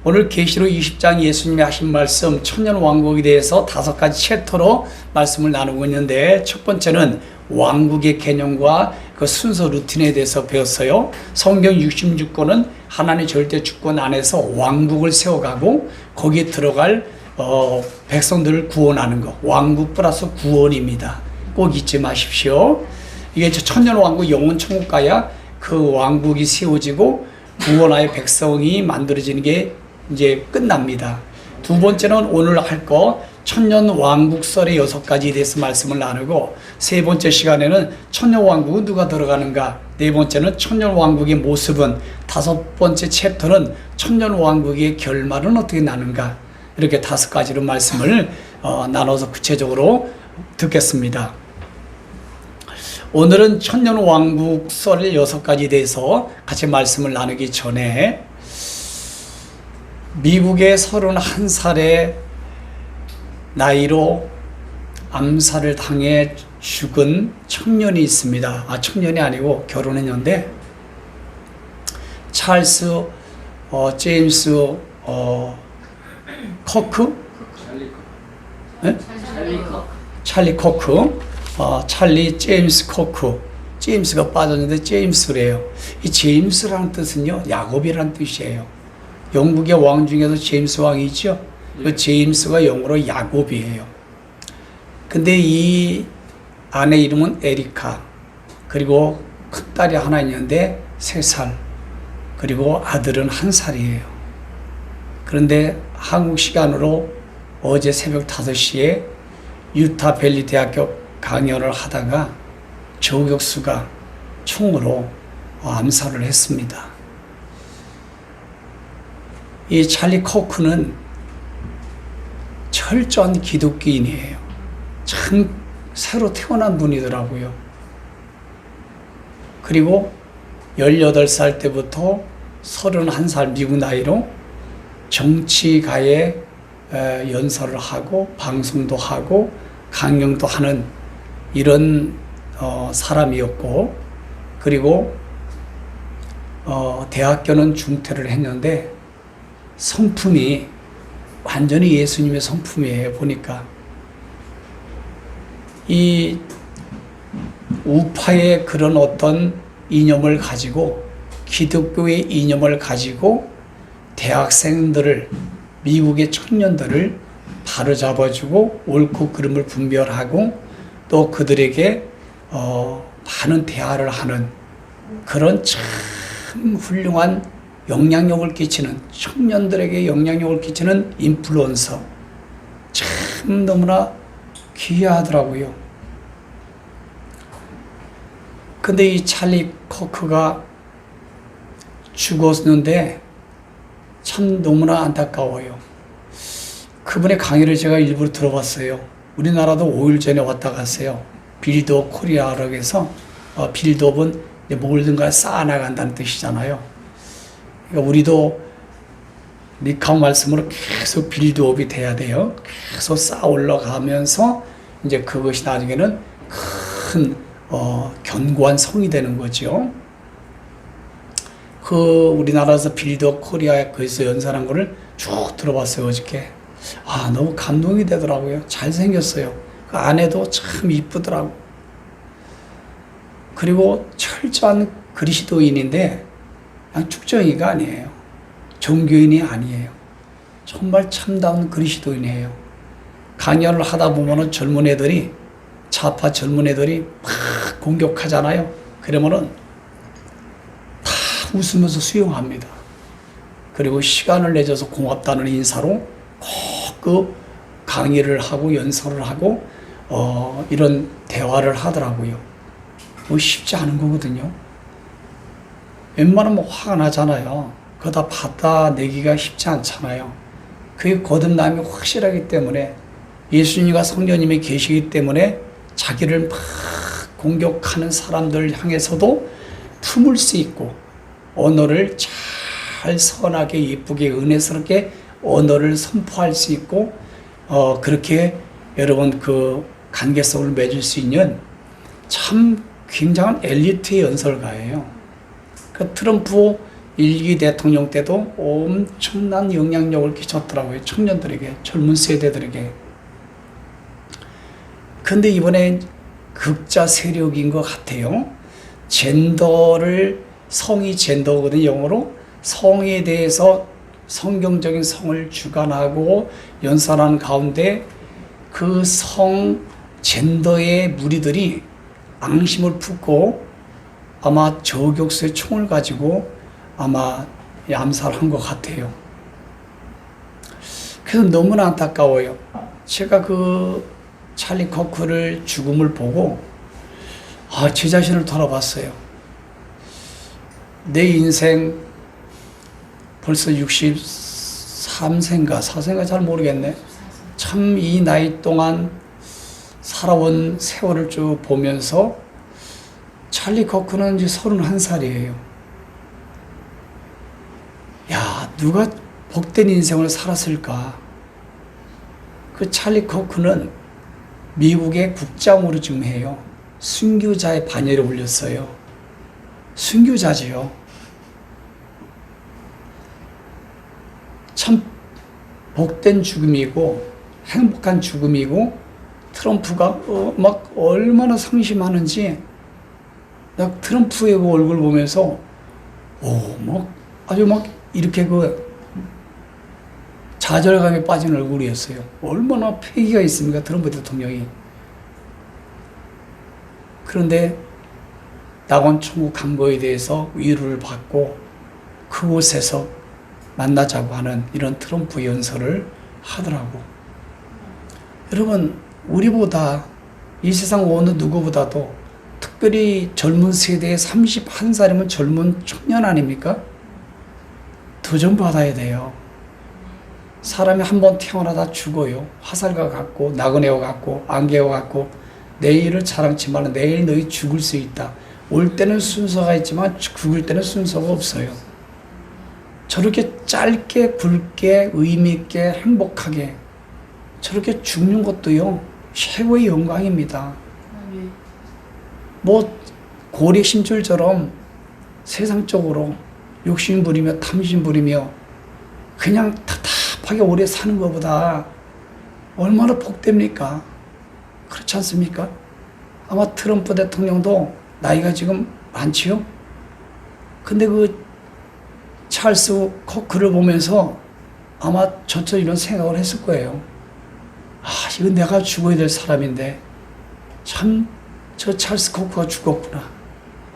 오늘 계시록 20장 예수님이 하신 말씀 천년왕국에 대해서 5가지 챕터로 말씀을 나누고 있는데, 첫 번째는 왕국의 개념과 그 순서 루틴에 대해서 배웠어요. 성경 66권은 하나님의 절대 주권 안에서 왕국을 세워가고 거기에 들어갈 백성들을 구원하는 것, 왕국 플러스 구원입니다. 꼭 잊지 마십시오. 이게 천년왕국 영원 천국 가야 그 왕국이 세워지고 구원하여 백성이 만들어지는 게 이제 끝납니다. 두 번째는 오늘 할 거 천년왕국설의 6가지에 대해서 말씀을 나누고, 세 번째 시간에는 천년왕국은 누가 들어가는가, 네 번째는 천년왕국의 모습은, 다섯 번째 챕터는 천년왕국의 결말은 어떻게 나는가, 이렇게 5가지로 말씀을 나눠서 구체적으로 듣겠습니다. 오늘은 천년왕국설의 6가지에 대해서 같이 말씀을 나누기 전에, 미국의 31살의 나이로 암살을 당해 죽은 청년이 있습니다. 청년이 아니고 결혼했는데, 찰스 제임스 코크? 찰리 코크. 찰리 제임스 코크. 제임스가 빠졌는데 제임스래요. 이 제임스라는 뜻은요, 야곱이라는 뜻이에요. 영국의 왕 중에서 제임스 왕이 있죠. 그 제임스가 영어로 야곱이에요. 근데 이 아내 이름은 에리카, 그리고 큰딸이 하나 있는데 3살, 그리고 아들은 1살이에요. 그런데 한국 시간으로 어제 새벽 5시에 유타 밸리 대학교 강연을 하다가 저격수가 총으로 암살을 했습니다. 이 찰리 코크는 철저한 기독교인이에요. 참 새로 태어난 분이더라고요. 그리고 18살 때부터 31살 미국 나이로 정치가에 연설을 하고 방송도 하고 강연도 하는 이런 사람이었고, 그리고 대학교는 중퇴를 했는데 성품이 완전히 예수님의 성품이에요. 보니까 이 우파의 그런 어떤 이념을 가지고, 기독교의 이념을 가지고 대학생들을, 미국의 청년들을 바로잡아주고 옳고 그름을 분별하고 또 그들에게 많은 대화를 하는 그런 참 훌륭한 영향력을 끼치는, 청년들에게 영향력을 끼치는 인플루언서, 참 너무나 귀하더라고요. 근데 이 찰리 코크가 죽었는데 참 너무나 안타까워요. 그분의 강의를 제가 일부러 들어봤어요. 우리나라도 5일 전에 왔다 갔어요. 빌드업 코리아라고 해서, 빌드업은 모든 걸 쌓아나간다는 뜻이잖아요. 그러니까 우리도 미카오 말씀으로 계속 빌드업이 돼야 돼요. 계속 쌓아 올라가면서 이제 그것이 나중에는 큰 견고한 성이 되는 거죠. 그 우리나라에서 빌드업 코리아에 거기서 연설한 거를 쭉 들어봤어요, 어저께. 너무 감동이 되더라고요. 잘생겼어요. 그 아내도 참 이쁘더라고. 그리고 철저한 그리스도인인데 그냥 축정이가 아니에요. 종교인이 아니에요. 정말 참다운 그리스도인이에요. 강연을 하다 보면은 젊은 애들이, 좌파 젊은 애들이 막 공격하잖아요. 그러면은 다 웃으면서 수용합니다. 그리고 시간을 내줘서 고맙다는 인사로 꼭 그 강의를 하고 연설을 하고 이런 대화를 하더라고요. 쉽지 않은 거거든요. 웬만하면 화가 나잖아요. 그거 다 받아내기가 쉽지 않잖아요. 그게 거듭남이 확실하기 때문에, 예수님과 성령님이 계시기 때문에 자기를 막 공격하는 사람들 향해서도 품을 수 있고, 언어를 잘 선하게 예쁘게 은혜스럽게 언어를 선포할 수 있고, 그렇게 여러분 그 관계성을 맺을 수 있는 참 굉장한 엘리트의 연설가예요. 그 트럼프 일기 대통령 때도 엄청난 영향력을 끼쳤더라고요. 청년들에게, 젊은 세대들에게. 근데 이번에 극자 세력인 것 같아요. 젠더를, 성이 젠더거든요. 영어로. 성에 대해서 성경적인 성을 주관하고 연설하는 가운데 그 성 젠더의 무리들이 앙심을 품고 아마 저격수의 총을 가지고 아마 암살한 것 같아요. 그래서 너무나 안타까워요. 제가 그 찰리 코크를 죽음을 보고 제 자신을 돌아봤어요. 내 인생 벌써 63세인가 4세인가 잘 모르겠네. 참 이 나이 동안 살아온 세월을 쭉 보면서 찰리 코크는 이제 31살이에요. 야, 누가 복된 인생을 살았을까? 그 찰리 코크는 미국의 국장으로 지금 해요. 순교자의 반열에 올렸어요. 순교자지요. 참 복된 죽음이고 행복한 죽음이고 트럼프가 막 얼마나 상심하는지 나 트럼프의 그 얼굴 보면서 막 아주 막 이렇게 그 좌절감에 빠진 얼굴이었어요. 얼마나 패기가 있습니까, 트럼프 대통령이. 그런데 낙원 천국 간 거에 대해서 위로를 받고 그곳에서 만나자고 하는 이런 트럼프 연설을 하더라고. 여러분, 우리보다 이 세상 어느 누구보다도 특별히 젊은 세대의 31살이면 젊은 청년 아닙니까? 도전받아야 돼요. 사람이 한 번 태어나다 죽어요. 화살과 같고 나그네와 같고 안개와 같고 내일을 자랑치만 내일 너희 죽을 수 있다. 올 때는 순서가 있지만 죽을 때는 순서가 없어요. 저렇게 짧게 굵게 의미있게 행복하게 저렇게 죽는 것도요 최고의 영광입니다. 뭐 고래심줄처럼 세상적으로 욕심 부리며 탐심 부리며 그냥 답답하게 오래 사는 것보다 얼마나 복됩니까? 그렇지 않습니까? 아마 트럼프 대통령도 나이가 지금 많지요? 근데 그 찰스 코크를 보면서 아마 저처럼 이런 생각을 했을 거예요. 이건 내가 죽어야 될 사람인데 참 저 찰스 코크가 죽었구나.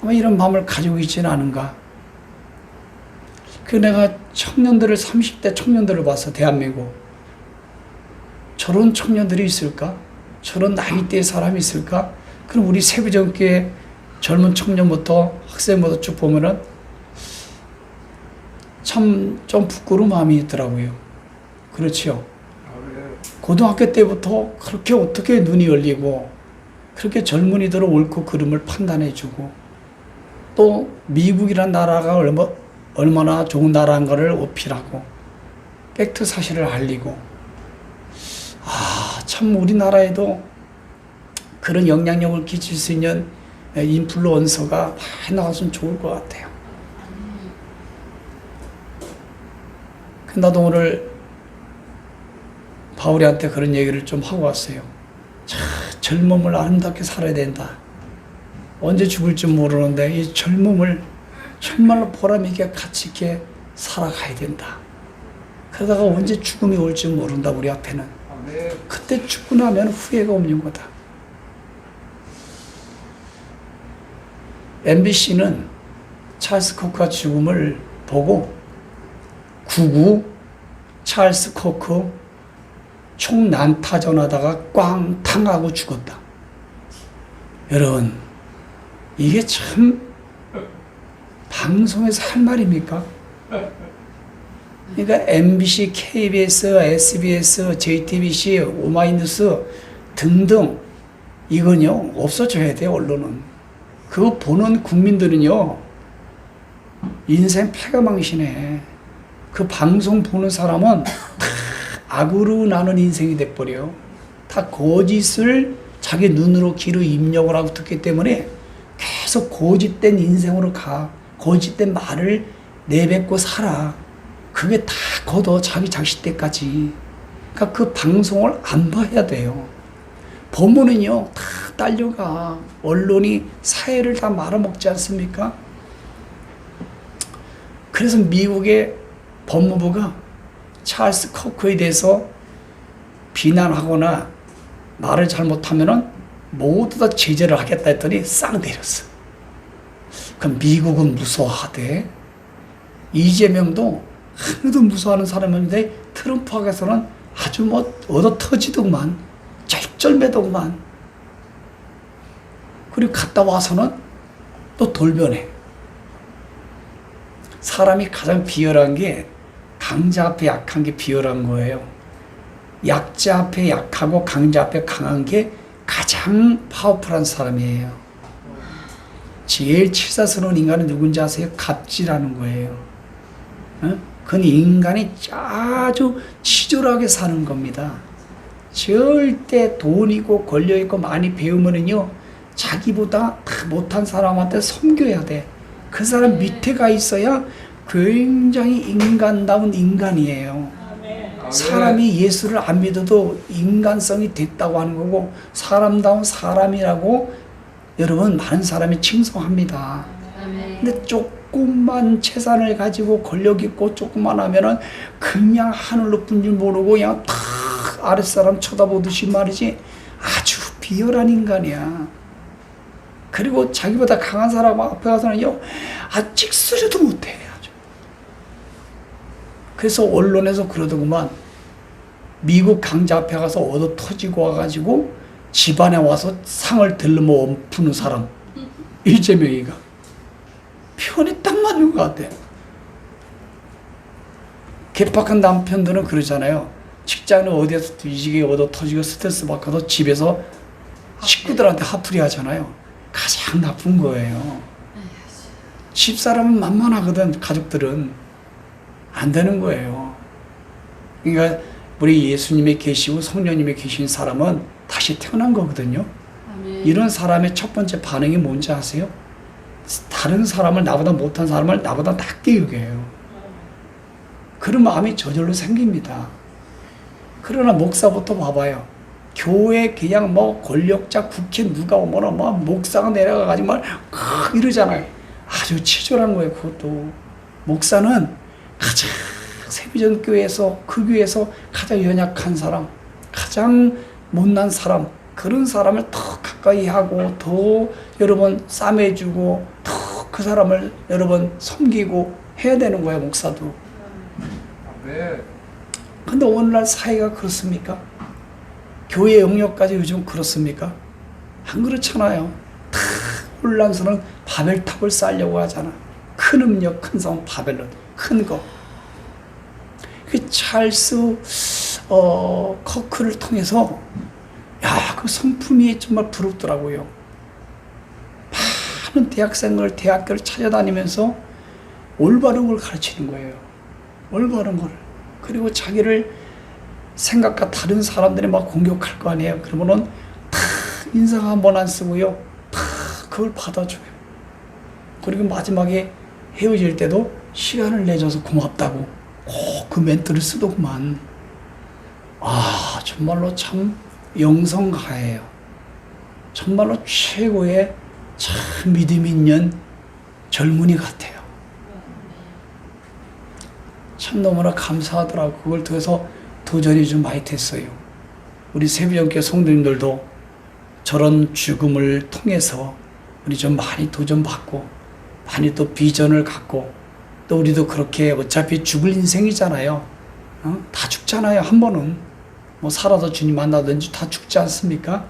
아마 이런 마음을 가지고 있지는 않은가. 내가 청년들을 30대 청년들을 봐서 대한민국 저런 청년들이 있을까? 저런 나이대의 사람이 있을까? 그럼 우리 세부정교회 젊은 청년부터 학생부터 쭉 보면은 참 좀 부끄러운 마음이 있더라고요. 그렇죠? 고등학교 때부터 그렇게 어떻게 눈이 열리고 그렇게 젊은이들을 옳고 그름을 판단해주고 또 미국이란 나라가 얼마나 좋은 나라인가를 어필하고 팩트 사실을 알리고 참 우리나라에도 그런 영향력을 끼칠 수 있는 인플루언서가 많이 나왔으면 좋을 것 같아요. 나도 오늘 바울이한테 그런 얘기를 좀 하고 왔어요. 젊음을 아름답게 살아야 된다. 언제 죽을지 모르는데 이 젊음을 정말로 보람있게 가치 있게 살아가야 된다. 그러다가 언제 죽음이 올지 모른다 우리 앞에는. 그때 죽고 나면 후회가 없는 거다. MBC는 찰스 코크가 죽음을 보고 9.9 찰스 코크 총 난타전하다가 꽝탕 하고 죽었다. 여러분, 이게 참 방송에서 할 말입니까? 그러니까 MBC, KBS, SBS, JTBC, 오마이뉴스 등등 이건요 없어져야 돼요. 언론은 그거 보는 국민들은요 인생 패가망신해. 그 방송 보는 사람은 다 악으로 나는 인생이 돼버려. 다 거짓을 자기 눈으로 귀로 입력을 하고 듣기 때문에 계속 거짓된 인생으로 가. 거짓된 말을 내뱉고 살아. 그게 다 걷어, 자기 자식 때까지. 그러니까 그 방송을 안 봐야 돼요. 보면은요, 다 딸려가. 언론이 사회를 다 말아먹지 않습니까? 그래서 미국의 법무부가 찰스 커크에 대해서 비난하거나 말을 잘못하면은 모두 다 제재를 하겠다 했더니 싹 내렸어. 그럼 미국은 무서워하대. 이재명도 하나도 무서워하는 사람인데 트럼프에게서는 아주 뭐 얻어 터지더구만. 쩔쩔매더구만. 그리고 갔다 와서는 또 돌변해. 사람이 가장 비열한 게 강자 앞에 약한 게 비열한 거예요. 약자 앞에 약하고 강자 앞에 강한 게 가장 파워풀한 사람이에요. 제일 치사스러운 인간은 누군지 아세요? 갑질하는 거예요. 그건 인간이 아주 치졸하게 사는 겁니다. 절대 돈이고 권력있고 많이 배우면은요, 자기보다 다 못한 사람한테 섬겨야 돼. 그 사람 밑에 가 있어야 굉장히 인간다운 인간이에요. 사람이 예수를 안 믿어도 인간성이 됐다고 하는 거고, 사람다운 사람이라고 여러분 많은 사람이 칭송합니다. 근데 조금만 재산을 가지고 권력 있고 조금만 하면은 그냥 하늘 높은 줄 모르고 그냥 탁 아랫사람 쳐다보듯이 말이지, 아주 비열한 인간이야. 그리고 자기보다 강한 사람 앞에 가서는요, 찍소리도 못해. 아주. 그래서 언론에서 그러더구만, 미국 강자 앞에 가서 얻어 터지고 와가지고 집안에 와서 상을 들러머 엎는 사람, 이재명이가 편이 딱 맞는 것 같아. 개팍한 남편들은 그러잖아요. 직장은 어디에서 뒤지게 얻어 터지고 스트레스 받고도 집에서 식구들한테 화풀이 하잖아요. 가장 나쁜 거예요. 집사람은 만만하거든. 가족들은 안 되는 거예요. 그러니까 우리 예수님이 계시고 성령님이 계신 사람은 다시 태어난 거거든요. 이런 사람의 첫 번째 반응이 뭔지 아세요? 다른 사람을, 나보다 못한 사람을 나보다 낮게 여겨요. 그런 마음이 저절로 생깁니다. 그러나 목사부터 봐봐요. 교회 그냥 뭐 권력자 국회 누가 오거나 뭐 목사가 내려가가지고 막 이러잖아요. 아주 치졸한 거예요. 그것도. 목사는 가장 세비전 교회에서, 그 교회에서 가장 연약한 사람, 가장 못난 사람, 그런 사람을 더 가까이 하고 더 여러분 싸매주고 더 그 사람을 여러분 섬기고 해야 되는 거예요. 목사도. 근데 오늘날 사회가 그렇습니까? 교회 영역까지 요즘 그렇습니까? 안 그렇잖아요. 다 혼란스러운 바벨탑을 쌓으려고 하잖아. 큰 음력, 큰 성, 바벨론, 큰 거. 그 찰스 커크를 통해서, 야, 그 성품이 정말 부럽더라고요. 많은 대학생을, 대학교를 찾아다니면서 올바른 걸 가르치는 거예요. 올바른 걸. 그리고 자기를 생각과 다른 사람들이 막 공격할 거 아니에요. 그러면은 다 인상 한 번 안 쓰고요. 다 그걸 받아줘요. 그리고 마지막에 헤어질 때도 시간을 내줘서 고맙다고 꼭 그 멘트를 쓰더구만. 아, 정말로 참 영성가예요. 정말로 최고의 참 믿음 있는 젊은이 같아요. 참 너무나 감사하더라고. 그걸 통해서 도전이 좀 많이 됐어요. 우리 세비전교회 성도님들도 저런 죽음을 통해서 우리 좀 많이 도전받고 많이 또 비전을 갖고 또 우리도 그렇게 어차피 죽을 인생이잖아요. 다 죽잖아요. 한 번은 뭐 살아서 주님 만나든지 다 죽지 않습니까?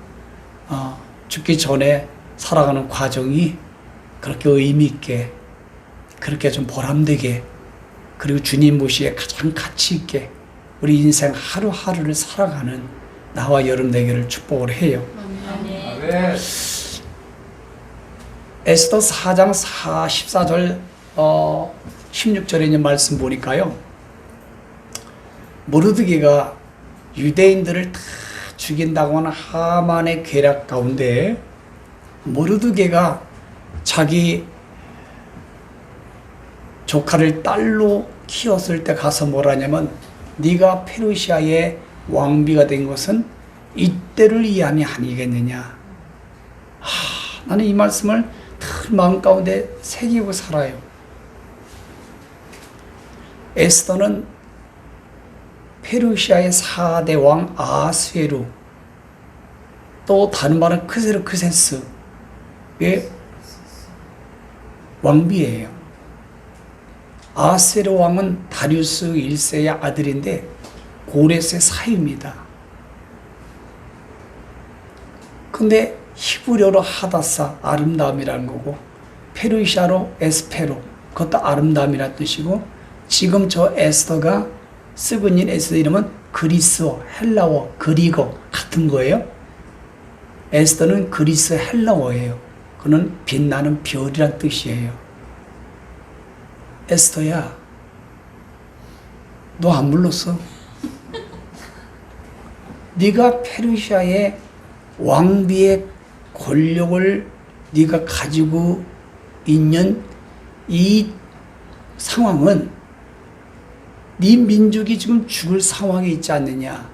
죽기 전에 살아가는 과정이 그렇게 의미 있게, 그렇게 좀 보람되게, 그리고 주님 모시기에 가장 가치 있게 우리 인생 하루하루를 살아가는 나와 여러분 되기를 축복을 해요. 아멘. 에스더 4장 14절 16절에 있는 말씀 보니까요, 모르드게가 유대인들을 다 죽인다고 하는 하만의 계략 가운데 모르드게가 자기 조카를 딸로 키웠을 때 가서 뭐라냐면 네가 페르시아의 왕비가 된 것은 이때를 위함이 아니겠느냐. 나는 이 말씀을 늘 마음 가운데 새기고 살아요. 에스더는 페르시아의 4대 왕 아스웨루, 또 다른 말은 크세르크세스의 왕비예요. 아스웨루 왕은 다리우스 1세의 아들인데 고레스의 사위입니다. 근데 히브리어로 하다사, 아름다움이라는 거고, 페르시아로 에스페로, 그것도 아름다움이라는 뜻이고, 지금 저 에스더가 쓰고 있는 에스더 이름은 그리스어, 헬라어, 그리거 같은 거예요. 에스더는 그리스 헬라어예요. 그는 빛나는 별이란 뜻이에요. 에스더야, 너 안 불렀어? 네가 페르시아의 왕비의 권력을 네가 가지고 있는 이 상황은 네 민족이 지금 죽을 상황에 있지 않느냐.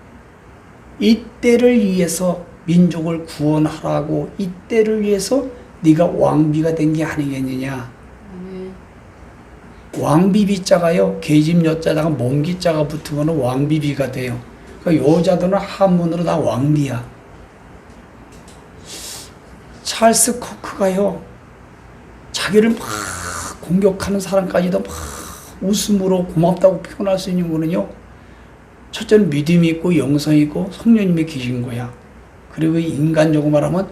이때를 위해서 민족을 구원하라고, 이때를 위해서 네가 왕비가 된 게 아니겠느냐. 왕비비자가요, 계집 여자다가 몸기자가 붙으면 왕비비가 돼요. 그러니까 여자들은 한문으로 다 왕비야. 찰스 코크가요, 자기를 막 공격하는 사람까지도 막 웃음으로 고맙다고 표현할 수 있는 거는요, 첫째는 믿음이 있고 영성이 있고 성령님이 계신 거야. 그리고 인간적으로 말하면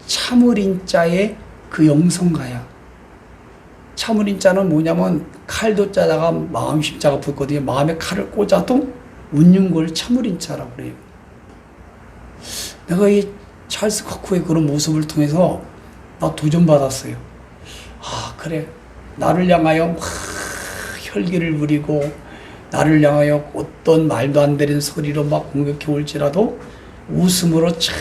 참을인 자의 그 영성가야. 참을인 자는 뭐냐면 칼도 짜다가 마음 십자가 붙거든요. 마음에 칼을 꽂아도 웃는 걸 참을인 자라고 그래요. 내가 이 찰스 코크의 그런 모습을 통해서 나 도전받았어요. 그래, 나를 향하여 막 혈기를 부리고 나를 향하여 어떤 말도 안 되는 소리로 막 공격해 올지라도 웃음으로 잘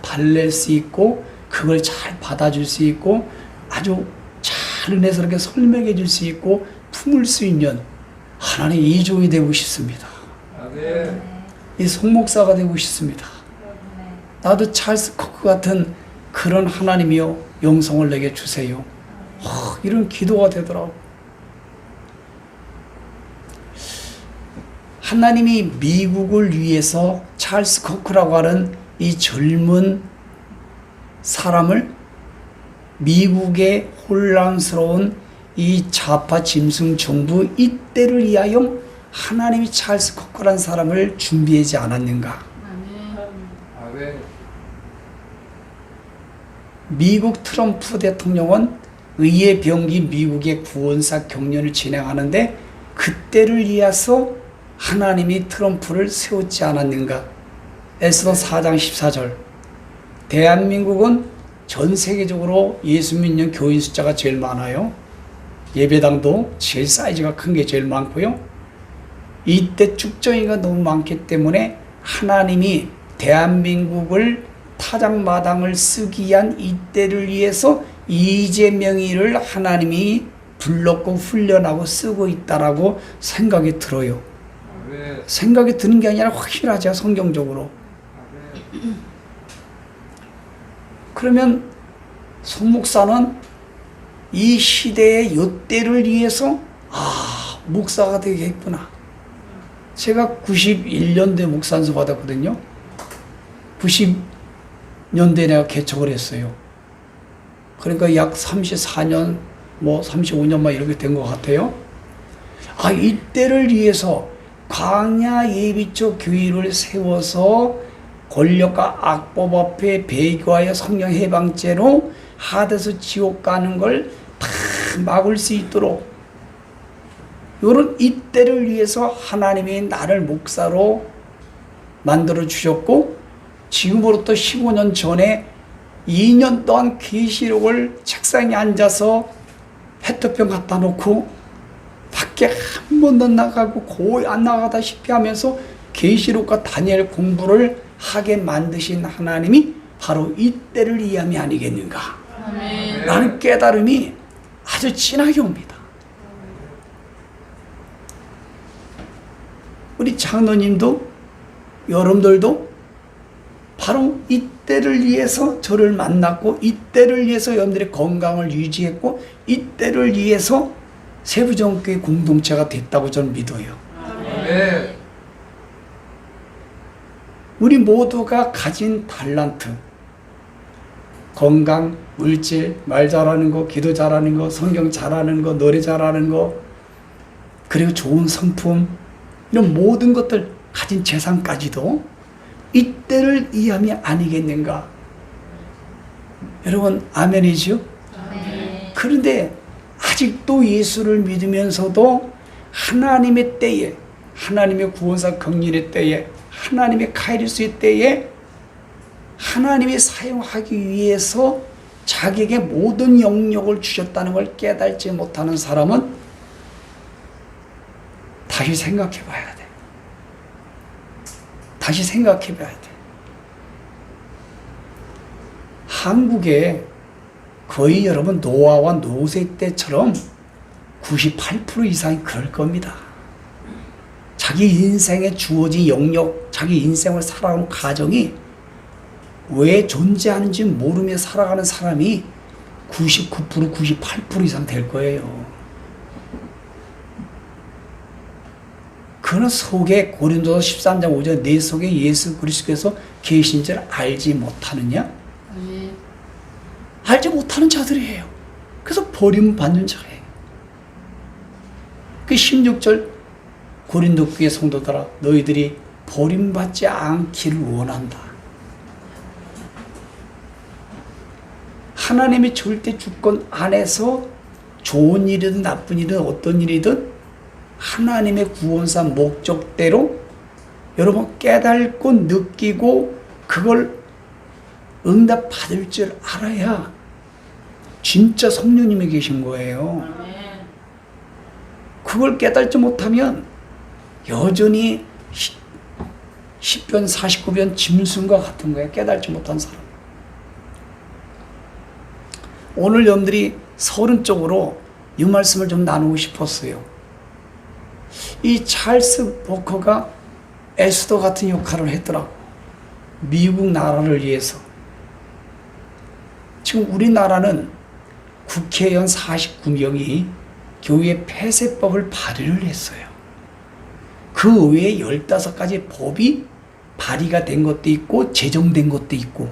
달랠 수 있고, 그걸 잘 받아줄 수 있고, 아주 잘 은혜스럽게 설명해 줄 수 있고 품을 수 있는 하나님의 이종이 되고 싶습니다. 이 송목사가 되고 싶습니다. 나도 찰스 코크 같은 그런 하나님이여 영성을 내게 주세요. 이런 기도가 되더라고. 하나님이 미국을 위해서 찰스 코크라고 하는 이 젊은 사람을 미국의 혼란스러운 이 좌파 짐승 정부 이때를 위하여 하나님이 찰스 코크라는 사람을 준비하지 않았는가? 미국 트럼프 대통령은 의회 병기 미국의 구원사 경륜을 진행하는데 그때를 위해서 하나님이 트럼프를 세웠지 않았는가? 에스더 4장 14절. 대한민국은 전 세계적으로 예수 믿는 교인 숫자가 제일 많아요. 예배당도 제일 사이즈가 큰 게 제일 많고요. 이때 축전이가 너무 많기 때문에 하나님이 대한민국을 타작마당을 쓰기 위한 이때를 위해서 이재명이를 하나님이 불렀고 훈련하고 쓰고 있다라고 생각이 들어요. 생각이 드는 게 아니라 확실하죠, 성경적으로. 그러면 송 목사는 이 시대의 요때를 위해서 목사가 되겠구나. 제가 91년도에 목산서 받았거든요. 90년대에 내가 개척을 했어요. 그러니까 약 34년, 35년 막 이렇게 된 것 같아요. 이때를 위해서 광야 예비처 교회를 세워서 권력과 악법 앞에 배교하여 성령 해방죄로 하데스 지옥 가는 걸 다 막을 수 있도록 이런 이때를 위해서 하나님이 나를 목사로 만들어 주셨고, 지금으로부터 15년 전에 2년 동안 계시록을 책상에 앉아서 페트병 갖다 놓고 밖에 한 번도 나가고 거의 안 나가다시피 하면서 계시록과 다니엘 공부를 하게 만드신 하나님이 바로 이때를 이해함이 아니겠는가? 라는 깨달음이 아주 진하게 옵니다. 우리 장로님도 여러분들도 바로 이때를 위해서 저를 만났고 이때를 위해서 여러분들의 건강을 유지했고 이때를 위해서 세부정교회 공동체가 됐다고 저는 믿어요. 네. 우리 모두가 가진 달란트, 건강, 물질, 말 잘하는 거, 기도 잘하는 거, 성경 잘하는 거, 노래 잘하는 거, 그리고 좋은 성품, 이런 모든 것들 가진 재산까지도 이때를 이함이 아니겠는가? 여러분 아멘이죠? 아멘. 그런데 아직도 예수를 믿으면서도 하나님의 때에, 하나님의 구원사 긍휼의 때에, 하나님의 카이리스의 때에 하나님이 사용하기 위해서 자기에게 모든 영역을 주셨다는 걸 깨닫지 못하는 사람은 다시 생각해 봐야 돼. 다시 생각해 봐야 돼. 한국에 거의 여러분 노아와 노세 때처럼 98% 이상이 그럴 겁니다. 자기 인생에 주어진 영역, 자기 인생을 살아가는 가정이 왜 존재하는지 모르며 살아가는 사람이 99%, 98% 이상 될 거예요. 그는 속에 고린도서 13장 5절 내 속에 예수 그리스도께서 계신 줄 알지 못하느냐? 아멘. 알지 못하는 자들이에요. 그래서 버림받는 자예요. 그 16절 고린도 교회 성도들아 너희들이 버림받지 않기를 원한다. 하나님의 절대 주권 안에서 좋은 일이든 나쁜 일이든 어떤 일이든 하나님의 구원사 목적대로 여러분 깨닫고 느끼고 그걸 응답 받을 줄 알아야 진짜 성령님이 계신 거예요. 아멘. 그걸 깨닫지 못하면 여전히 10변 49변 짐승과 같은 거예요. 깨닫지 못한 사람. 오늘 여러분들이 서른 쪽으로 이 말씀을 좀 나누고 싶었어요. 이 찰스 보커가 에스더 같은 역할을 했더라고. 미국 나라를 위해서. 지금 우리나라는 국회의원 49명이 교회 폐쇄법을 발의를 했어요. 그 외에 15가지 법이 발의가 된 것도 있고 제정된 것도 있고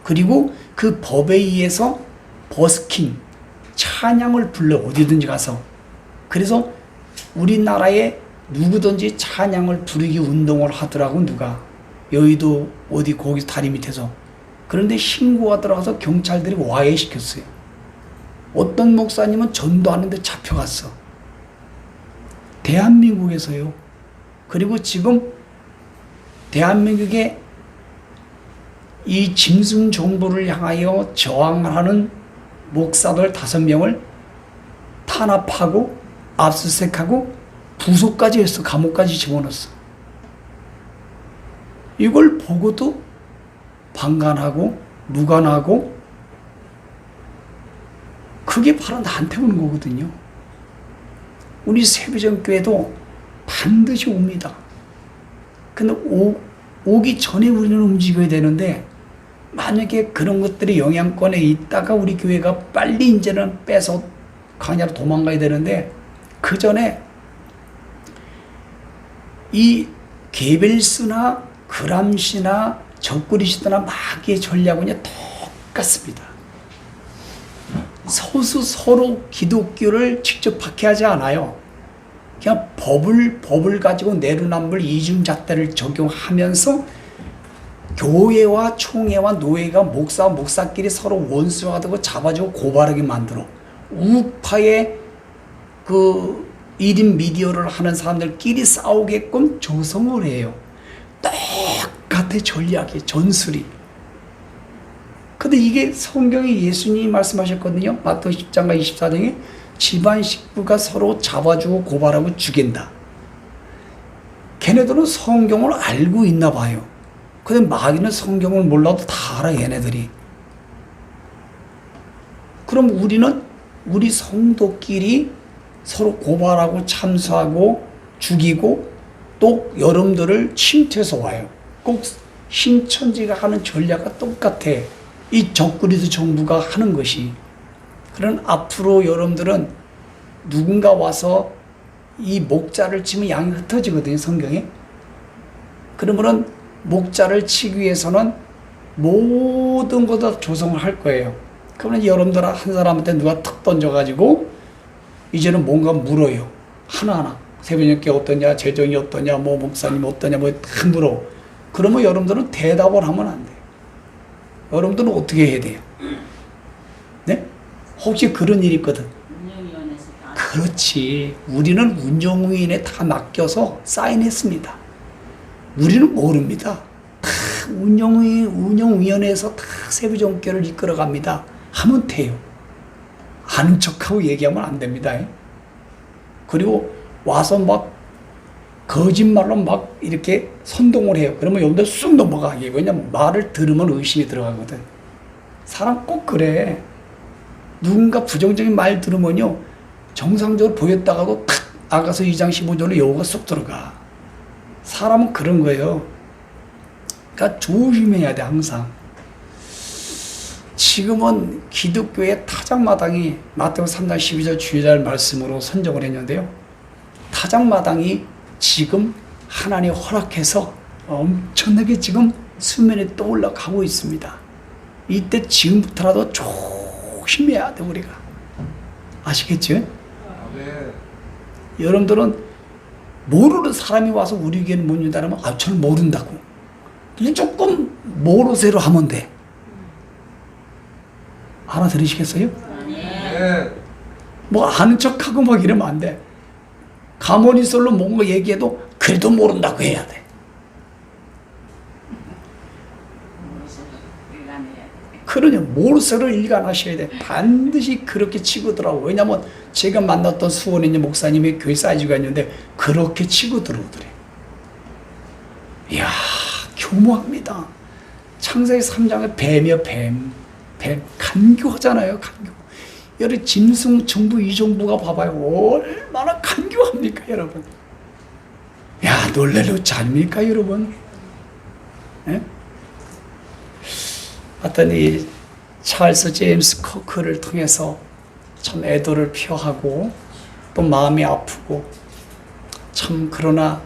그리고 그 법에 의해서 버스킹, 찬양을 불러 어디든지 가서 그래서 우리나라에 누구든지 찬양을 부르기 운동을 하더라고 누가 여의도 어디 거기 다리 밑에서 그런데 신고가 들어가서 경찰들이 와해시켰어요. 어떤 목사님은 전도하는데 잡혀갔어. 대한민국에서요. 그리고 지금 대한민국에 이 짐승 정부를 향하여 저항하는 목사들 5명을 탄압하고 압수수색하고 부소까지 했어. 감옥까지 집어넣었어. 이걸 보고도 방관하고 무관하고 그게 바로 나한테 오는 거거든요. 우리 세배전교회도 반드시 옵니다. 근데 오기 전에 우리는 움직여야 되는데 만약에 그런 것들이 영향권에 있다가 우리 교회가 빨리 이제는 빼서 광야로 도망가야 되는데 그 전에 이 게벨스나 그람시나 적그리스도나 마귀의 전략은 똑같습니다. 서로 기독교를 직접 박해하지 않아요. 그냥 법을 가지고 내로남불 이중잣대를 적용하면서 교회와 총회와 노예가 목사끼리 서로 원수가 되고 잡아주고 고발하게 만들어 우파의 그 1인 미디어를 하는 사람들끼리 싸우게끔 조성을 해요. 똑같아 전략이 전술이. 근데 이게 성경에 예수님이 말씀하셨거든요. 마태복음 10장과 24장에 집안 식구가 서로 잡아주고 고발하고 죽인다. 걔네들은 성경을 알고 있나 봐요. 근데 마귀는 성경을 몰라도 다 알아 얘네들이. 그럼 우리는 우리 성도끼리 서로 고발하고 참수하고 죽이고 또 여러분들을 침투해서 와요. 꼭 신천지가 하는 전략과 똑같아. 이 적그리스 정부가 하는 것이. 그런 앞으로 여러분들은 누군가 와서 이 목자를 치면 양이 흩어지거든요, 성경에. 그러면은 목자를 치기 위해서는 모든 것을 조성을 할 거예요. 그러면 여러분들 한 사람한테 누가 탁 던져가지고 이제는 뭔가 물어요. 하나하나. 세변역기 어떠냐, 재정이 어떠냐, 뭐 목사님 어떠냐, 뭐 다 물어. 그러면 여러분들은 대답을 하면 안 돼요. 여러분들은 어떻게 해야 돼요? 네? 혹시 그런 일이 있거든. 운영위원회에서 다 그렇지. 우리는 운영위원회에 다 맡겨서 사인했습니다. 우리는 모릅니다. 다 운영위원회에서 다 세부정교를 이끌어갑니다. 하면 돼요. 아는 척하고 얘기하면 안 됩니다. 그리고 와서 막 거짓말로 막 이렇게 선동을 해요. 그러면 여러분들 쑥 넘어가게. 왜냐면 말을 들으면 의심이 들어가거든. 사람 꼭 그래. 누군가 부정적인 말 들으면요, 정상적으로 보였다가도 탁 나가서 2장 15절로 여우가 쏙 들어가. 사람은 그런 거예요. 그러니까 조심해야 돼, 항상. 지금은 기독교의 타작마당이 마태복음 3장 12절 주일날 말씀으로 선정을 했는데요. 타작마당이 지금 하나님 허락해서 엄청나게 지금 수면에 떠올라 가고 있습니다. 이때 지금부터라도 조심해야 돼, 우리가. 아시겠죠? 네. 여러분들은 모르는 사람이 와서 우리에게는 못 윤다면, 아, 저는 모른다고. 무조건 모르세로 하면 돼. 알아들으시겠어요? 네. 뭐 아는 척하고 막 이러면 안 돼. 가만히 있어로 뭔가 얘기해도 그래도 모른다고 해야 돼. 일관해야 돼. 그러냐, 모르쇠를 일관하셔야 돼. 반드시 그렇게 치고더라고. 왜냐면 제가 만났던 수원에 있는 목사님의 교회 사이즈가 있는데 그렇게 치고 들어오더래. 이야, 교묘합니다. 창세기 3장에 뱀이요, 뱀. 간교하잖아요, 간교. 여러분, 짐승 정부, 이 정부가 봐봐요. 얼마나 간교합니까, 여러분. 야, 놀래놓지 않습니까, 여러분? 예? 하여튼 이 찰스 제임스 커크를 통해서 참 애도를 표하고 또 마음이 아프고, 참 그러나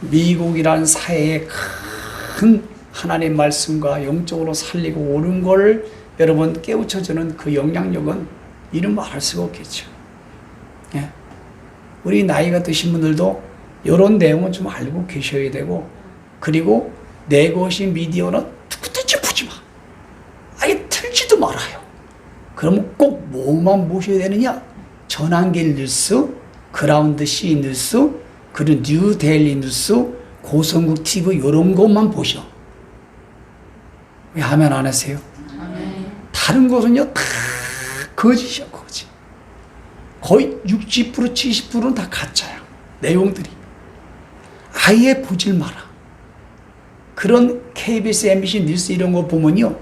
미국이라는 사회에 큰 하나님의 말씀과 영적으로 살리고 옳은 걸 여러분 깨우쳐주는 그 영향력은 이름 말할 수가 없겠죠. 예. 우리 나이가 드신 분들도 이런 내용은 좀 알고 계셔야 되고, 그리고 내 것이 미디어는 누구든지 보지 마. 아예 틀지도 말아요. 그러면 꼭 뭐만 보셔야 되느냐? 전환길 뉴스, 그라운드 C 뉴스, 그리고 뉴 데일리 뉴스, 고성국 TV 이런 것만 보셔. 왜 하면 안 하세요? 다른 것은요, 다 거짓이야, 거짓. 거의 60%, 70%는 다 가짜야. 내용들이. 아예 보질 마라. 그런 KBS, MBC 뉴스 이런 거 보면요,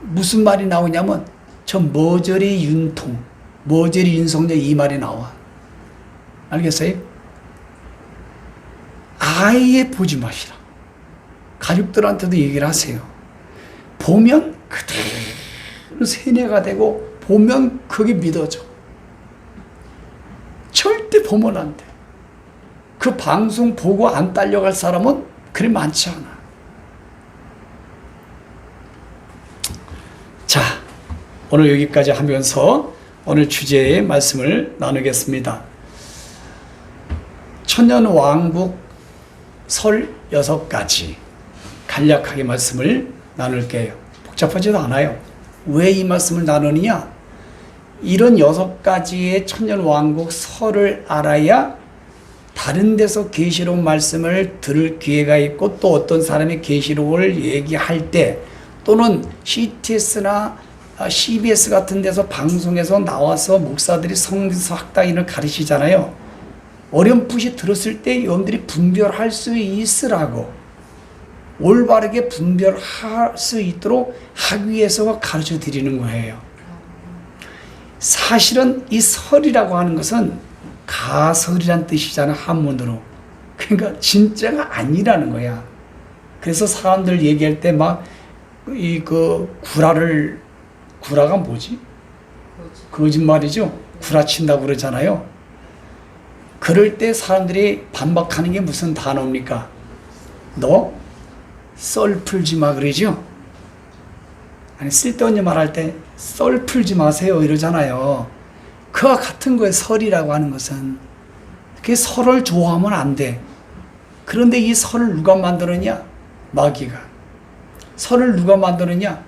무슨 말이 나오냐면, 저 머저리 윤통, 머저리 윤석열 이 말이 나와. 알겠어요? 아예 보지 마시라. 가족들한테도 얘기를 하세요. 보면 그대로 세뇌가 되고, 보면 그게 믿어져. 절대 보면 안 돼. 그 방송 보고 안 딸려갈 사람은 그리 많지 않아. 자, 오늘 여기까지 하면서 오늘 주제의 말씀을 나누겠습니다. 천년왕국 설 6가지 간략하게 말씀을 나눌게요. 복잡하지도 않아요. 왜 이 말씀을 나누느냐? 이런 6가지의 천년왕국 설을 알아야 다른 데서 계시록 말씀을 들을 기회가 있고, 또 어떤 사람이 계시록을 얘기할 때, 또는 CTS나 CBS 같은 데서 방송에서 나와서 목사들이 성서 학당인을 가르치잖아요. 어렴풋이 들었을 때 여러분들이 분별할 수 있으라고, 올바르게 분별할 수 있도록 하기 위해서 가르쳐 드리는 거예요. 사실은 이 설이라고 하는 것은 가설이란 뜻이잖아요, 한문으로. 그러니까 진짜가 아니라는 거야. 그래서 사람들 얘기할 때 막 구라가 뭐지? 거짓말이죠. 구라친다고 그러잖아요. 그럴 때 사람들이 반박하는 게 무슨 단어입니까? 너 썰 풀지 마 그러죠? 아니 쓸데없는 말할 때 썰 풀지 마세요 이러잖아요. 그와 같은 거에 설이라고 하는 것은 그 설을 좋아하면 안 돼. 그런데 이 설을 누가 만들었냐? 마귀가. 설을 누가 만드느냐?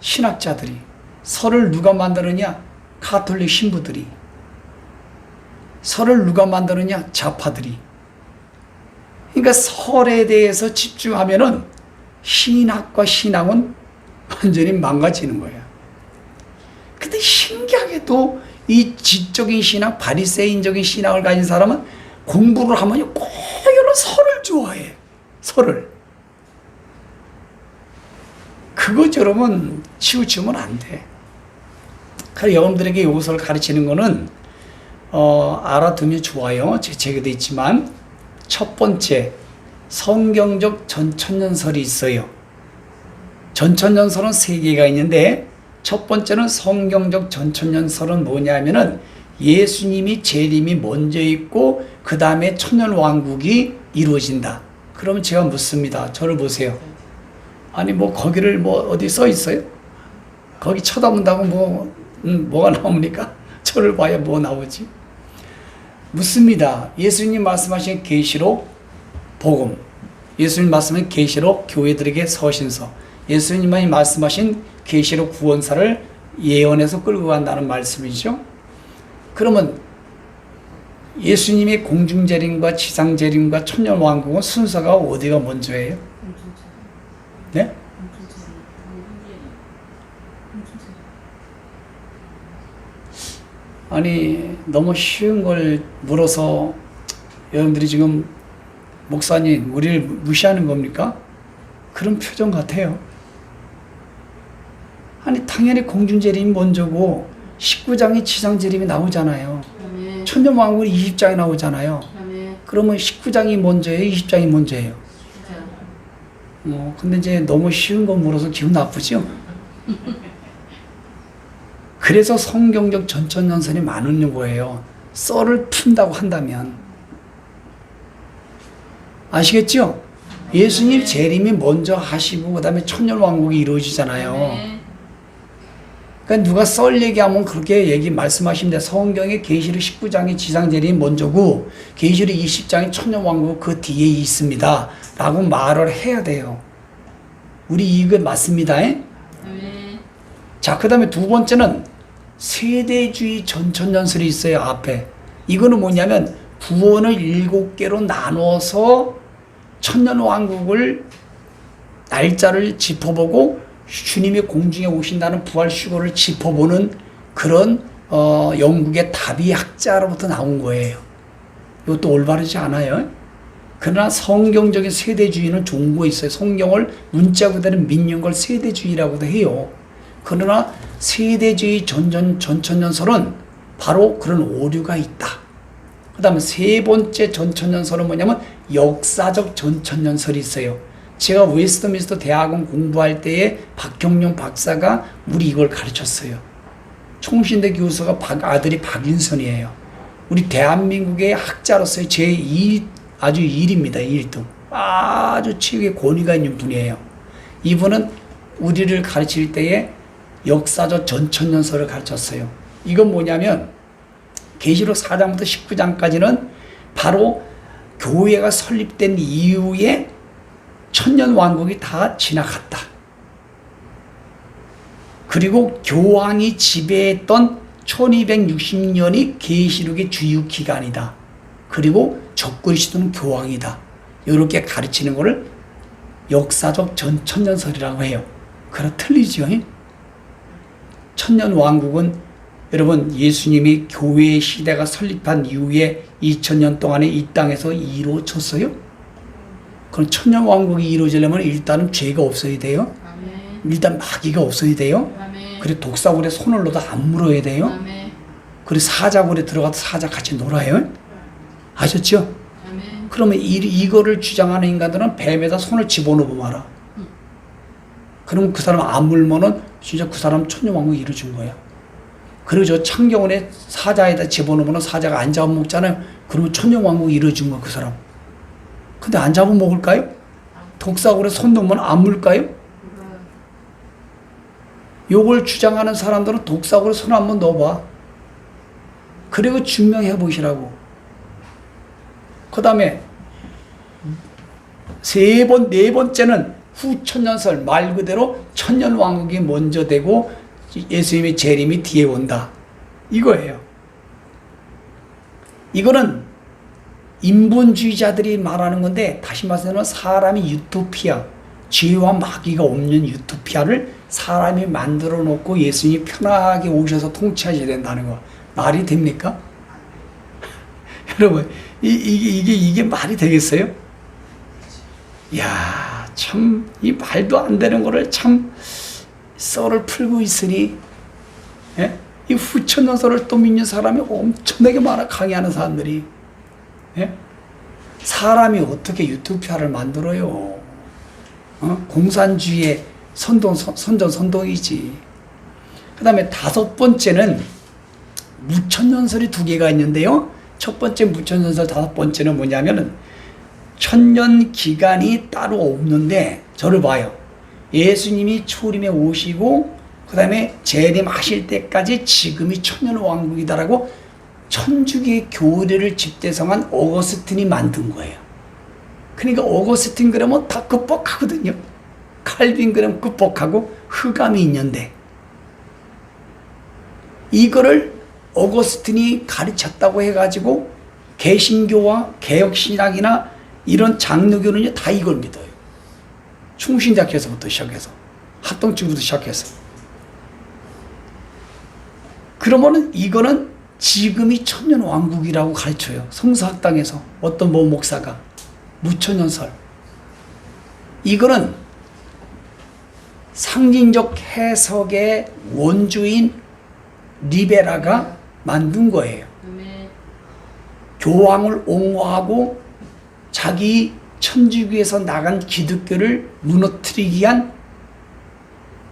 신학자들이. 설을 누가 만드느냐? 가톨릭 신부들이. 설을 누가 만드느냐? 좌파들이. 그러니까 설에 대해서 집중하면은 신학과 신앙은 완전히 망가지는 거야. 근데 신기하게도 이 지적인 신학, 바리새인적인 신학을 가진 사람은 공부를 하면 꼭 이런 설을 좋아해. 설을. 그것처럼은 치우치면 안 돼. 그래서 여러분들에게 이것을 가르치는 거는 알아두면 좋아요. 제 책에도 있지만 첫 번째 성경적 전천년설이 있어요. 전천년설은 세 개가 있는데 첫 번째는 성경적 전천년설은 뭐냐면은 예수님이 재림이 먼저 있고 그 다음에 천년왕국이 이루어진다. 그러면 제가 묻습니다. 저를 보세요. 아니 뭐 거기를 뭐 어디 써 있어요? 거기 쳐다본다고 뭐가 나옵니까? 저를 봐야 뭐 나오지? 묻습니다. 예수님 말씀하신 계시록 복음, 예수님 말씀하신 계시록 교회들에게 서신서, 예수님이 말씀하신 계시록 구원사를 예언해서 끌고 간다는 말씀이죠. 그러면 예수님의 공중재림과 지상재림과 천년왕국은 순서가 어디가 먼저예요? 네? 아니 너무 쉬운 걸 물어서 여러분들이 지금 목사님 우리를 무시하는 겁니까? 그런 표정 같아요. 아니 당연히 공중재림이 먼저고 19장에 지상재림이 나오잖아요. 아멘. 천년왕국이 20장에 나오잖아요. 아멘. 그러면 19장이 먼저예요? 20장이 먼저예요? 근데 이제 너무 쉬운 거 물어서 기분 나쁘죠? 그래서 성경적 전천년설이 많은 거예요. 썰을 푼다고 한다면. 아시겠죠? 예수님 재림이 먼저 하시고 그 다음에 천년왕국이 이루어지잖아요. 아멘. 그러니까 누가 썰 얘기하면 그렇게 말씀하시면 돼. 성경의 계시록 19장의 지상재림이 먼저고 계시록 20장의 천년왕국 그 뒤에 있습니다. 라고 말을 해야 돼요. 우리 이거 맞습니다. 아멘. 자, 그 다음에 두 번째는 세대주의 전천년설이 있어요. 앞에. 이거는 뭐냐면 구원을 7개로 나눠서 천년왕국을 날짜를 짚어보고 주님이 공중에 오신다는 부활 휴거를 짚어보는 그런 영국의 다비 학자로부터 나온 거예요. 이것도 올바르지 않아요. 그러나 성경적인 세대주의는 좋은 거 있어요. 성경을 문자 그대로 믿는 걸 세대주의라고도 해요. 그러나 세대주의 전천년설은 바로 그런 오류가 있다. 그 다음에 세 번째 전천년설은 뭐냐면 역사적 전천년설이 있어요. 제가 웨스트민스터 대학원 공부할 때에 박경룡 박사가 우리 이걸 가르쳤어요. 총신대 교수가 아들이 박인선이에요. 우리 대한민국의 학자로서의 아주 1위입니다. 1등. 아주 치유의 권위가 있는 분이에요. 이분은 우리를 가르칠 때에 역사적 전천년설을 가르쳤어요. 이건 뭐냐면 계시록 4장부터 19장까지는 바로 교회가 설립된 이후에 천년왕국이 다 지나갔다. 그리고 교황이 지배했던 1260년이 계시록의 주요 기간이다. 그리고 적그리스도는 교황이다. 이렇게 가르치는 것을 역사적 전천년설이라고 해요. 그럼 틀리죠? 천년왕국은 여러분 예수님이 교회의 시대가 설립한 이후에 2000년 동안에 이 땅에서 이루어졌어요? 그럼 천년왕국이 이루어지려면 일단은 죄가 없어야 돼요. 아멘. 일단 마귀가 없어야 돼요. 아멘. 그리고 독사굴에 손을 넣어도 안 물어야 돼요. 아멘. 그리고 사자굴에 들어가도 사자 같이 놀아요. 아셨죠? 아멘. 그러면 이거를 주장하는 인간들은 뱀에다 손을 집어넣어 봐라. 그러면 그 사람 안 물면은 진짜 그 사람 천년왕국 이루어진 거야. 그리고 저 창경원에 사자에다 집어넣으면 사자가 안 잡아 먹잖아요. 그러면 천년왕국 이루어진 거야, 그 사람. 근데 안 잡아 먹을까요? 독사골에 손 넣으면 안 물까요? 요걸 주장하는 사람들은 독사골에 손 한번 넣어봐. 그리고 증명해 보시라고. 그 다음에 네 번째는 후천년설, 말 그대로 천년왕국이 먼저 되고 예수님의 재림이 뒤에 온다. 이거예요. 이거는 인본주의자들이 말하는 건데, 다시 말해서 사람이 유토피아, 죄와 마귀가 없는 유토피아를 사람이 만들어 놓고 예수님이 편하게 오셔서 통치하셔야 된다는 거. 말이 됩니까? 여러분, 이게 말이 되겠어요? 이야, 참, 이 말도 안 되는 거를 참 썰을 풀고 있으니, 예? 이 후천년설을 또 믿는 사람이 엄청나게 많아, 강의하는 사람들이. 예? 사람이 어떻게 유토피아를 만들어요? 공산주의의 선동이지. 그 다음에 다섯 번째는 무천년설이 두 개가 있는데요. 첫 번째 무천년설, 다섯 번째는 뭐냐면은 천년 기간이 따로 없는데, 저를 봐요. 예수님이 초림에 오시고 그 다음에 재림하실 때까지 지금이 천년왕국이다라고 천주교의 교리를 집대성한 어거스틴이 만든 거예요. 그러니까 어거스틴 그러면 다 극복하거든요. 칼빈 그러면 극복하고 흑암이 있는데, 이거를 어거스틴이 가르쳤다고 해가지고 개신교와 개혁신학이나 이런 장르교는요 다 이걸 믿어요. 충신자께서부터 시작해서 합동증부터 시작해서. 그러면은 이거는 지금이 천년왕국이라고 가르쳐요. 성서학당에서 어떤 목사가. 무천년설. 이거는 상징적 해석의 원주인 리베라가 만든 거예요. 교황을 옹호하고 자기 천주교에서 나간 기독교를 무너뜨리기 위한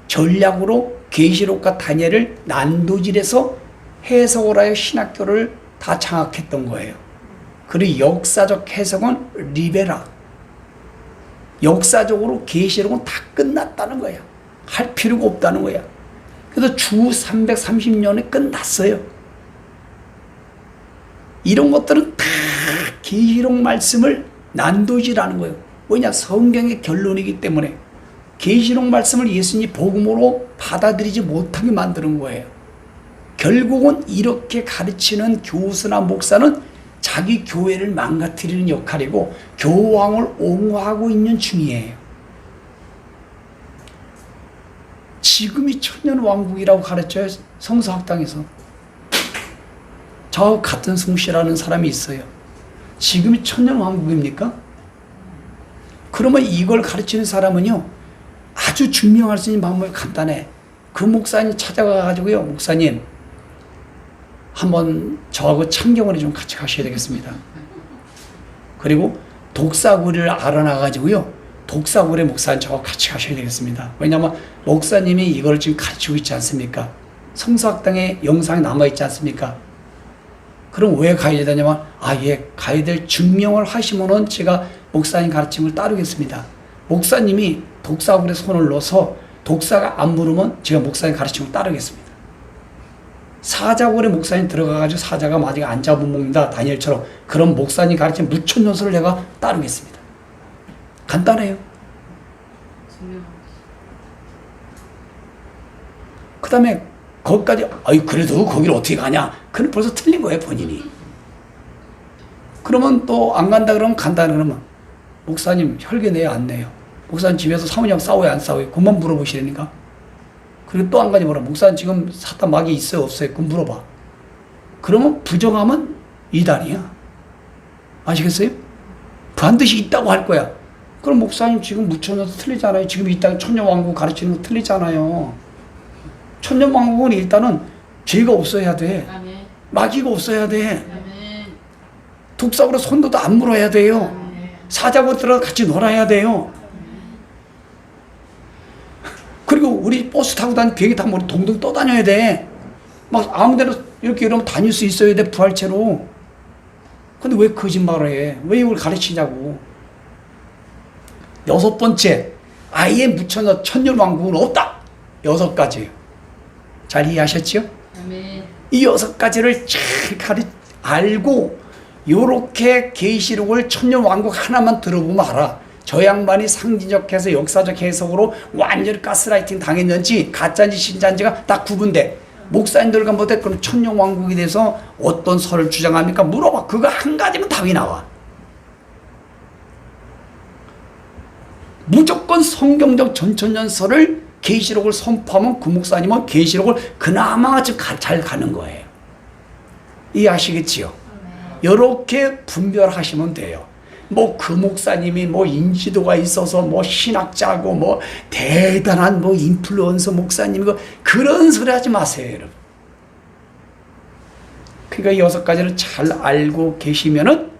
전략으로 계시록과 다니엘을 난도질해서 해석을 하여 신학교를 다 장악했던 거예요. 그리고 역사적 해석은 리베라. 역사적으로 계시록은 다 끝났다는 거야. 할 필요가 없다는 거야. 그래서 주 330년에 끝났어요. 이런 것들은 다 계시록 말씀을 난도질하는 거예요. 왜냐? 성경의 결론이기 때문에. 계시록 말씀을 예수님이 복음으로 받아들이지 못하게 만드는 거예요. 결국은 이렇게 가르치는 교수나 목사는 자기 교회를 망가뜨리는 역할이고 교황을 옹호하고 있는 중이에요. 지금이 천년왕국이라고 가르쳐요. 성서학당에서. 저 같은 숭씨라는 사람이 있어요. 지금이 천년왕국입니까? 그러면 이걸 가르치는 사람은요, 아주 증명할 수 있는 방법이 간단해. 그 목사님 찾아가가지고요, 목사님, 한번 저하고 창경원에 좀 같이 가셔야 되겠습니다. 그리고 독사구리를 알아놔가지고요, 독사구리 목사님 저하고 같이 가셔야 되겠습니다. 왜냐하면 목사님이 이걸 지금 가르치고 있지 않습니까? 성서학당에 영상이 남아있지 않습니까? 그럼 왜 가야 되냐면, 예, 가야 될 증명을 하시면은 제가 목사님 가르침을 따르겠습니다. 목사님이 독사굴에 손을 넣어서 독사가 안 부르면 제가 목사님 가르침을 따르겠습니다. 사자굴에 목사님 들어가가지고 사자가 만약에 안 잡아먹는다, 다니엘처럼, 그런 목사님 가르침 무천년설을 내가 따르겠습니다. 간단해요. 그 다음에 거기까지, 그래도 거기를 어떻게 가냐? 그럼 벌써 틀린 거예요, 본인이. 그러면 또 안 간다 그러면 간다 그러면, 목사님 혈기 내요, 안 내요? 목사님 집에서 사모님하고 싸워요, 안 싸워요? 그만 물어보시라니까. 그리고 또 한 가지 뭐라, 목사님 지금 사탄 마귀 있어요, 없어요? 그럼 물어봐. 그러면 부정하면 이단이야. 아시겠어요? 반드시 있다고 할 거야. 그럼 목사님 지금 무천년도 틀리잖아요. 지금 이 땅에 천년왕국 가르치는 거 틀리잖아요. 북석으로 손도도 안 물어야 돼요. 사자고 들어가 같이 놀아야 돼요. 그리고 우리 버스 타고 다니는 비행기 타면 우리 동동 떠다녀야 돼. 막 아무 데나 이렇게 이러면 다닐 수 있어야 돼, 부활체로. 근데 왜 거짓말을 해? 왜 이걸 가르치냐고. 6번째, 아예 묻혀서 천년왕국은 없다. 6가지예요. 잘 이해하셨죠? 아멘. 이 6가지를 잘 알고 요렇게 계시록을 천년왕국 하나만 들어보면 알아. 저 양반이 상징적 해서 역사적 해석으로 완전히 가스라이팅 당했는지 가짜인지 진짜인지가 딱 구분돼. 목사님들과 보다 그럼 천년왕국에 대해서 어떤 설을 주장합니까? 물어봐. 그거 한 가지면 답이 나와. 무조건 성경적 전천년설을 계시록을 선포하면 그 목사님은 계시록을 그나마 잘 가는 거예요. 이해하시겠지요? 이렇게 분별하시면 돼요. 뭐 그 목사님이 뭐 인지도가 있어서 뭐 신학자고 뭐 대단한 뭐 인플루언서 목사님이고 그런 소리 하지 마세요, 여러분. 그러니까 6가지를 잘 알고 계시면은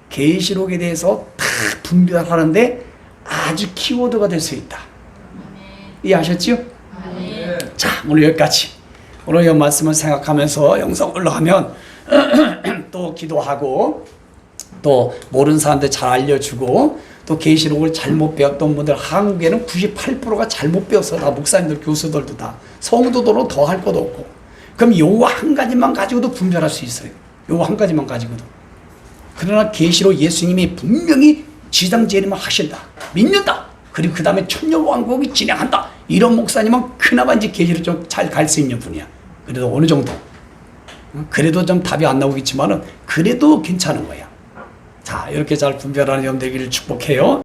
계시록에 대해서 다 분별하는데 아주 키워드가 될 수 있다. 이해하셨지요? 자, 오늘 여기까지. 오늘 이 말씀을 생각하면서 영상 올라가면 또 기도하고 또 모르는 사람들 잘 알려주고 또 계시록을 잘못 배웠던 분들, 한국에는 98%가 잘못 배웠어. 다 목사님들, 교수들도 다. 성도들은 더 할 것도 없고. 그럼 요거 한 가지만 가지고도 분별할 수 있어요. 요거 한 가지만 가지고도. 그러나 계시록 예수님이 분명히 지상 재림을 하신다. 믿는다. 그리고 그 다음에 천년왕국이 진행한다. 이런 목사님은 그나마 이제 계시록 좀 잘 갈 수 있는 분이야. 그래도 어느 정도. 그래도 좀 답이 안 나오겠지만은 그래도 괜찮은 거야. 자, 이렇게 잘 분별하는 점 되기를 축복해요.